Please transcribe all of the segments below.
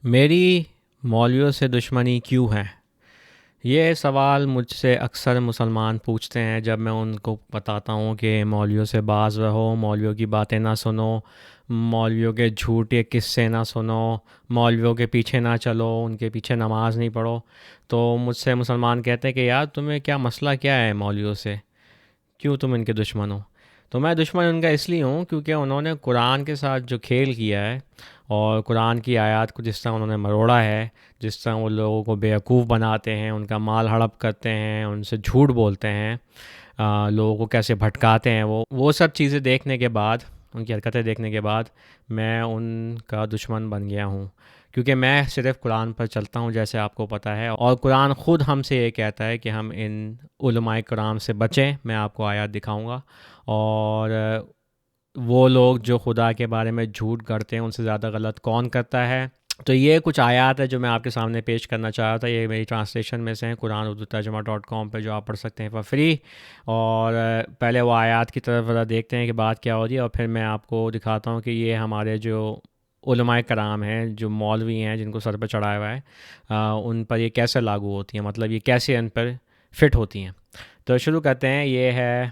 میری مولویوں سے دشمنی کیوں ہے؟ یہ سوال مجھ سے اکثر مسلمان پوچھتے ہیں جب میں ان کو بتاتا ہوں کہ مولویوں سے باز رہو، مولویوں کی باتیں نہ سنو، مولویوں کے جھوٹے قصے نہ سنو، مولویوں کے پیچھے نہ چلو، ان کے پیچھے نماز نہیں پڑھو۔ تو مجھ سے مسلمان کہتے ہیں کہ یار تمہیں کیا مسئلہ کیا ہے مولویوں سے؟ کیوں تم ان کے دشمن ہو؟ تو میں دشمن ان کا اس لیے ہوں کیونکہ انہوں نے قرآن کے ساتھ جو کھیل کیا ہے اور قرآن کی آیات کو جس طرح انہوں نے مروڑا ہے، جس طرح وہ لوگوں کو بیوقوف بناتے ہیں، ان کا مال ہڑپ کرتے ہیں، ان سے جھوٹ بولتے ہیں، لوگوں کو کیسے بھٹکاتے ہیں، وہ سب چیزیں دیکھنے کے بعد، ان کی حرکتیں دیکھنے کے بعد میں ان کا دشمن بن گیا ہوں، کیونکہ میں صرف قرآن پر چلتا ہوں جیسے آپ کو پتہ ہے، اور قرآن خود ہم سے یہ کہتا ہے کہ ہم ان علماء کرام سے بچیں۔ میں آپ کو آیات دکھاؤں گا، اور وہ لوگ جو خدا کے بارے میں جھوٹ گڑھتے ہیں ان سے زیادہ غلط کون کرتا ہے؟ تو یہ کچھ آیات ہے جو میں آپ کے سامنے پیش کرنا چاہ رہا تھا۔ یہ میری ٹرانسلیشن میں سے ہیں، قرآن اردو ترجمہ .com پہ، جو آپ پڑھ سکتے ہیں فار فری۔ اور پہلے وہ آیات کی طرف ذرا دیکھتے ہیں کہ بات کیا ہو رہی ہے، اور پھر میں آپ کو دکھاتا ہوں کہ یہ ہمارے جو علماء کرام ہیں، جو مولوی ہیں جن کو سر پہ چڑھایا ہوا ہے، ان پر یہ کیسے لاگو ہوتی ہیں، مطلب یہ کیسے ان پر فٹ ہوتی ہیں۔ تو شروع کرتے ہیں۔ یہ ہے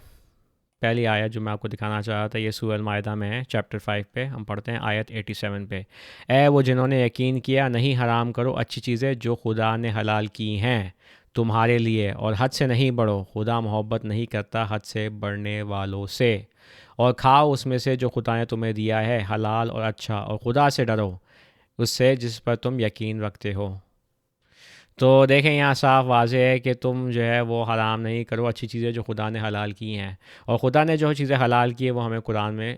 پہلی آیت جو میں آپ کو دکھانا چاہ رہا تھا، یہ سورہ المائدہ میں ہے، چیپٹر 5 پہ ہم پڑھتے ہیں آیت 87 پہ۔ اے وہ جنہوں نے یقین کیا، نہیں حرام کرو اچھی چیزیں جو خدا نے حلال کی ہیں تمہارے لیے، اور حد سے نہیں بڑھو، خدا محبت نہیں کرتا حد سے بڑھنے والوں سے، اور کھاؤ اس میں سے جو خدا نے تمہیں دیا ہے حلال اور اچھا، اور خدا سے ڈرو اس سے جس پر تم یقین رکھتے ہو۔ تو دیکھیں یہاں صاف واضح ہے کہ تم جو ہے وہ حرام نہیں کرو اچھی چیزیں جو خدا نے حلال کی ہیں، اور خدا نے جو چیزیں حلال کی ہیں وہ ہمیں قرآن میں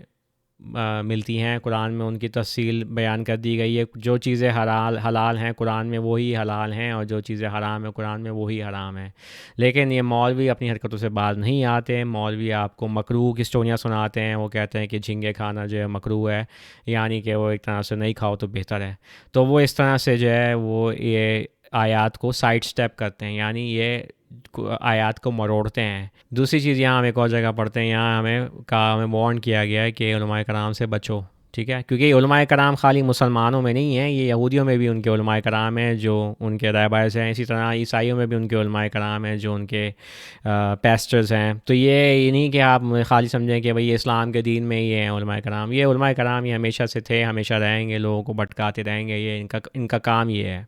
ملتی ہیں۔ قرآن میں ان کی تفصیل بیان کر دی گئی ہے۔ جو چیزیں حلال ہیں قرآن میں وہی حلال ہیں، اور جو چیزیں حرام ہیں قرآن میں وہی حرام ہیں۔ لیکن یہ مولوی اپنی حرکتوں سے باز نہیں آتے۔ مولوی آپ کو مکروہ کی اسٹوریاں سناتے ہیں، وہ کہتے ہیں کہ جھینگے کھانا جو ہے مکروہ ہے، یعنی کہ وہ ایک طرح سے نہیں کھاؤ تو بہتر ہے۔ تو وہ اس طرح سے جو ہے وہ یہ آیات کو سائڈ سٹیپ کرتے ہیں، یعنی یہ آیات کو مروڑتے ہیں۔ دوسری چیز یہاں ہم ایک اور جگہ پڑھتے ہیں، یہاں ہمیں وارن کیا گیا ہے کہ علماء کرام سے بچو، ٹھیک ہے؟ کیونکہ یہ علماء کرام خالی مسلمانوں میں نہیں ہیں، یہ یہودیوں میں بھی ان کے علماء کرام ہیں جو ان کے رہبرز ہیں، اسی طرح عیسائیوں میں بھی ان کے علماء کرام ہیں جو ان کے پیسٹرز ہیں۔ تو یہ نہیں کہ آپ خالی سمجھیں کہ بھئی یہ اسلام کے دین میں ہی ہیں علماء کرام، یہ علماء کرام یہ ہمیشہ سے تھے، ہمیشہ رہیں گے، لوگوں کو بھٹکاتے رہیں گے، یہ ان کا کام یہ ہے۔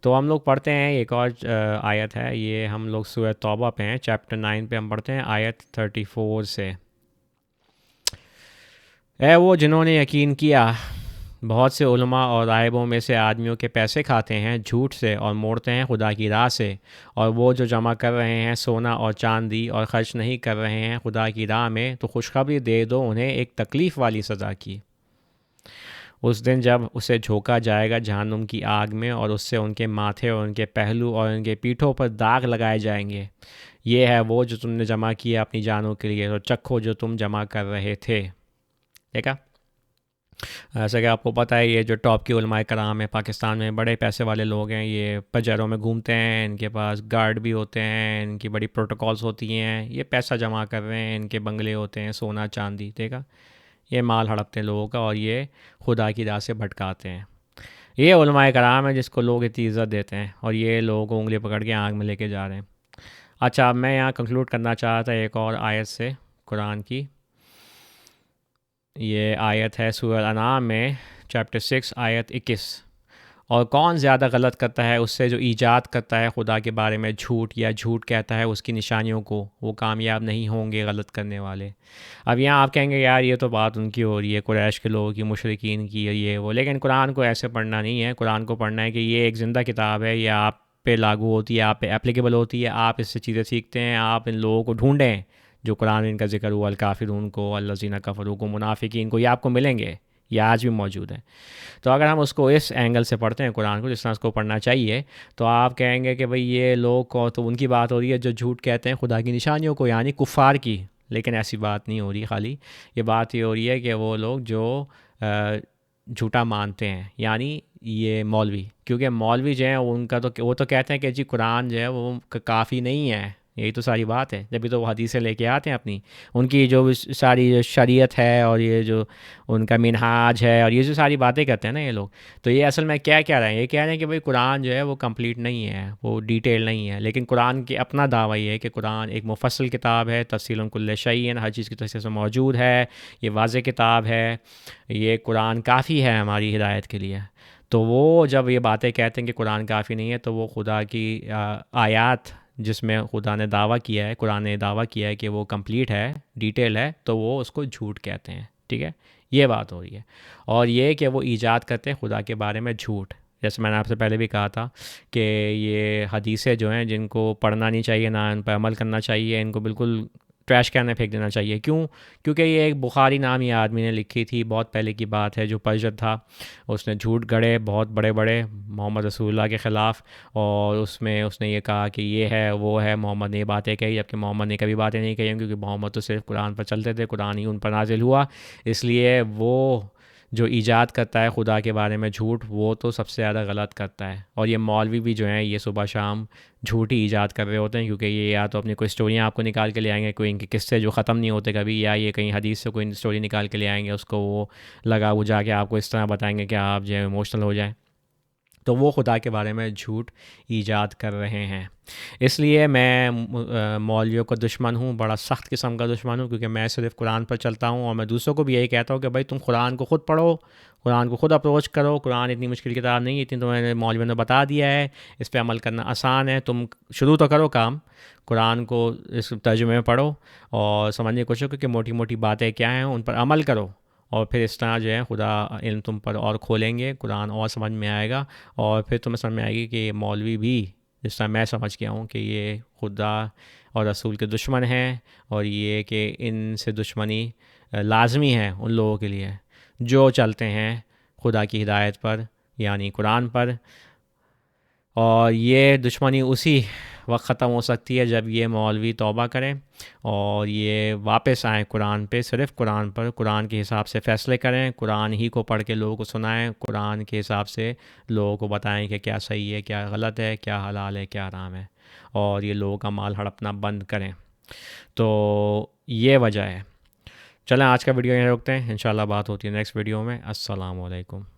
تو ہم لوگ پڑھتے ہیں ایک اور آیت ہے، یہ ہم لوگ سورہ توبہ پہ ہیں، چیپٹر 9 پہ ہم پڑھتے ہیں آیت 34 سے۔ اے وہ جنہوں نے یقین کیا، بہت سے علماء اور راہبوں میں سے آدمیوں کے پیسے کھاتے ہیں جھوٹ سے اور موڑتے ہیں خدا کی راہ سے، اور وہ جو جمع کر رہے ہیں سونا اور چاندی اور خرچ نہیں کر رہے ہیں خدا کی راہ میں، تو خوشخبری دے دو انہیں ایک تکلیف والی سزا کی، اس دن جب اسے جھونکا جائے گا جہنم کی آگ میں، اور اس سے ان کے ماتھے اور ان کے پہلو اور ان کے پیٹھوں پر داغ لگائے جائیں گے۔ یہ ہے وہ جو تم نے جمع کیا اپنی جانوں کے لیے، تو چکھو جو تم جمع کر رہے تھے۔ دیکھا؟ ایسا کہ آپ کو پتہ ہے یہ جو ٹاپ کے علماء کرام ہیں پاکستان میں، بڑے پیسے والے لوگ ہیں، یہ پجروں میں گھومتے ہیں، ان کے پاس گارڈ بھی ہوتے ہیں، ان کی بڑی پروٹوکالز ہوتی ہیں، یہ پیسہ جمع کر رہے ہیں، ان کے بنگلے ہوتے ہیں سونا چاندی، دیکھا؟ یہ مال ہڑپتے ہیں لوگوں کا، اور یہ خدا کی راہ سے بھٹکاتے ہیں۔ یہ علماء کرام ہے جس کو لوگ اتنی عزت دیتے ہیں، اور یہ لوگوں کو انگلی پکڑ کے آگ میں لے کے جا رہے ہیں۔ اچھا، اب میں یہاں کنکلوڈ کرنا چاہتا تھا ایک اور آیت سے قرآن کی۔ یہ آیت ہے سورہ الانعام میں، چیپٹر 6 آیت 21۔ اور کون زیادہ غلط کرتا ہے اس سے جو ایجاد کرتا ہے خدا کے بارے میں جھوٹ، یا جھوٹ کہتا ہے اس کی نشانیوں کو، وہ کامیاب نہیں ہوں گے غلط کرنے والے۔ اب یہاں آپ کہیں گے یار یہ تو بات ان کی ہو رہی ہے، قریش کے لوگوں کی، مشرکین کی، یہ وہ، لیکن قرآن کو ایسے پڑھنا نہیں ہے۔ قرآن کو پڑھنا ہے کہ یہ ایک زندہ کتاب ہے، یہ آپ پہ لاگو ہوتی ہے، آپ پہ اپلیکیبل ہوتی ہے، آپ اس سے چیزیں سیکھتے ہیں، آپ ان لوگوں کو ڈھونڈیں جو قرآن میں ان کا ذکر ہوا، الکافرون کو، الذین کفروا کو، منافقین کو، یہ آپ کو ملیں گے، یہ آج بھی موجود ہیں۔ تو اگر ہم اس کو اس اینگل سے پڑھتے ہیں قرآن کو، جس طرح اس کو پڑھنا چاہیے، تو آپ کہیں گے کہ بھئی یہ لوگ کو تو ان کی بات ہو رہی ہے جو جھوٹ کہتے ہیں خدا کی نشانیوں کو، یعنی کفار کی، لیکن ایسی بات نہیں ہو رہی خالی، یہ بات یہ ہو رہی ہے کہ وہ لوگ جو جھوٹا مانتے ہیں، یعنی یہ مولوی، کیونکہ مولوی جو ہیں ان کا تو وہ تو کہتے ہیں کہ جی قرآن جو ہے وہ کافی نہیں ہے، یہی تو ساری بات ہے، جبھی تو وہ حدیثیں لے کے آتے ہیں اپنی، ان کی جو ساری جو شریعت ہے اور یہ جو ان کا منہاج ہے اور یہ جو ساری باتیں کرتے ہیں نا یہ لوگ، تو یہ اصل میں کیا کہہ رہے ہیں؟ یہ کہہ رہے ہیں کہ بھائی قرآن جو ہے وہ کمپلیٹ نہیں ہے، وہ ڈیٹیل نہیں ہے، لیکن قرآن کے اپنا دعویٰ یہ ہے کہ قرآن ایک مفصل کتاب ہے، تفصیل کل شیء، ہر چیز کی تفصیل سے موجود ہے، یہ واضح کتاب ہے، یہ قرآن کافی ہے ہماری ہدایت کے لیے۔ تو وہ جب یہ باتیں کہتے ہیں کہ قرآن کافی نہیں ہے، تو وہ خدا کی آیات جس میں خدا نے دعویٰ کیا ہے، قرآن نے دعویٰ کیا ہے کہ وہ کمپلیٹ ہے، ڈیٹیل ہے، تو وہ اس کو جھوٹ کہتے ہیں، ٹھیک ہے؟ یہ بات ہو رہی ہے۔ اور یہ کہ وہ ایجاد کرتے ہیں خدا کے بارے میں جھوٹ، جیسے میں نے آپ سے پہلے بھی کہا تھا کہ یہ حدیثیں جو ہیں جن کو پڑھنا نہیں چاہیے، نہ ان پہ عمل کرنا چاہیے، ان کو بالکل ٹریش کین میں پھینک دینا چاہیے۔ کیوں؟ کیونکہ یہ ایک بخاری نامی آدمی نے لکھی تھی، بہت پہلے کی بات ہے، جو پرشد تھا، اس نے جھوٹ گڑے بہت بڑے بڑے محمد رسول اللہ کے خلاف، اور اس میں اس نے یہ کہا کہ یہ ہے وہ ہے، محمد نے یہ باتیں کہی، جبکہ محمد نے کبھی باتیں نہیں کہی، کیونکہ محمد تو صرف قرآن پر چلتے تھے، قرآن ہی ان پر نازل ہوا، اس لیے وہ جو ایجاد کرتا ہے خدا کے بارے میں جھوٹ، وہ تو سب سے زیادہ غلط کرتا ہے۔ اور یہ مولوی بھی جو ہیں یہ صبح شام جھوٹ ہی ایجاد کر رہے ہوتے ہیں، کیونکہ یہ یا تو اپنی کوئی اسٹوریاں آپ کو نکال کے لے آئیں گے، کوئی ان کے قصے جو ختم نہیں ہوتے کبھی، یا یہ کہیں حدیث سے کوئی اسٹوری نکال کے لے آئیں گے، اس کو وہ لگا بجھا کے آپ کو اس طرح بتائیں گے کہ آپ جو ہے ایموشنل ہو جائیں، تو وہ خدا کے بارے میں جھوٹ ایجاد کر رہے ہیں۔ اس لیے میں مولویوں کا دشمن ہوں، بڑا سخت قسم کا دشمن ہوں، کیونکہ میں صرف قرآن پر چلتا ہوں، اور میں دوسروں کو بھی یہی کہتا ہوں کہ بھائی تم قرآن کو خود پڑھو، قرآن کو خود اپروچ کرو، قرآن اتنی مشکل کتاب نہیں، اتنی تو میں نے مولویوں نے بتا دیا ہے، اس پہ عمل کرنا آسان ہے، تم شروع تو کرو کام، قرآن کو اس ترجمے میں پڑھو اور سمجھنے کی کوشش کرو کہ موٹی موٹی باتیں کیا ہیں، ان پر عمل کرو، اور پھر اس طرح جو ہے خدا علم تم پر اور کھولیں گے، قرآن اور سمجھ میں آئے گا، اور پھر تمہیں سمجھ میں آئے گی کہ یہ مولوی بھی جس طرح میں سمجھ گیا ہوں کہ یہ خدا اور رسول کے دشمن ہیں، اور یہ کہ ان سے دشمنی لازمی ہے ان لوگوں کے لیے جو چلتے ہیں خدا کی ہدایت پر، یعنی قرآن پر، اور یہ دشمنی اسی وقت ختم ہو سکتی ہے جب یہ مولوی توبہ کریں اور یہ واپس آئیں قرآن پہ، صرف قرآن پر، قرآن کے حساب سے فیصلے کریں، قرآن ہی کو پڑھ کے لوگوں کو سنائیں، قرآن کے حساب سے لوگوں کو بتائیں کہ کیا صحیح ہے، کیا غلط ہے، کیا حلال ہے، کیا حرام ہے، اور یہ لوگوں کا مال ہڑپنا بند کریں۔ تو یہ وجہ ہے۔ چلیں آج کا ویڈیو یہیں روکتے ہیں، انشاءاللہ بات ہوتی ہے نیکسٹ ویڈیو میں۔ السلام علیکم۔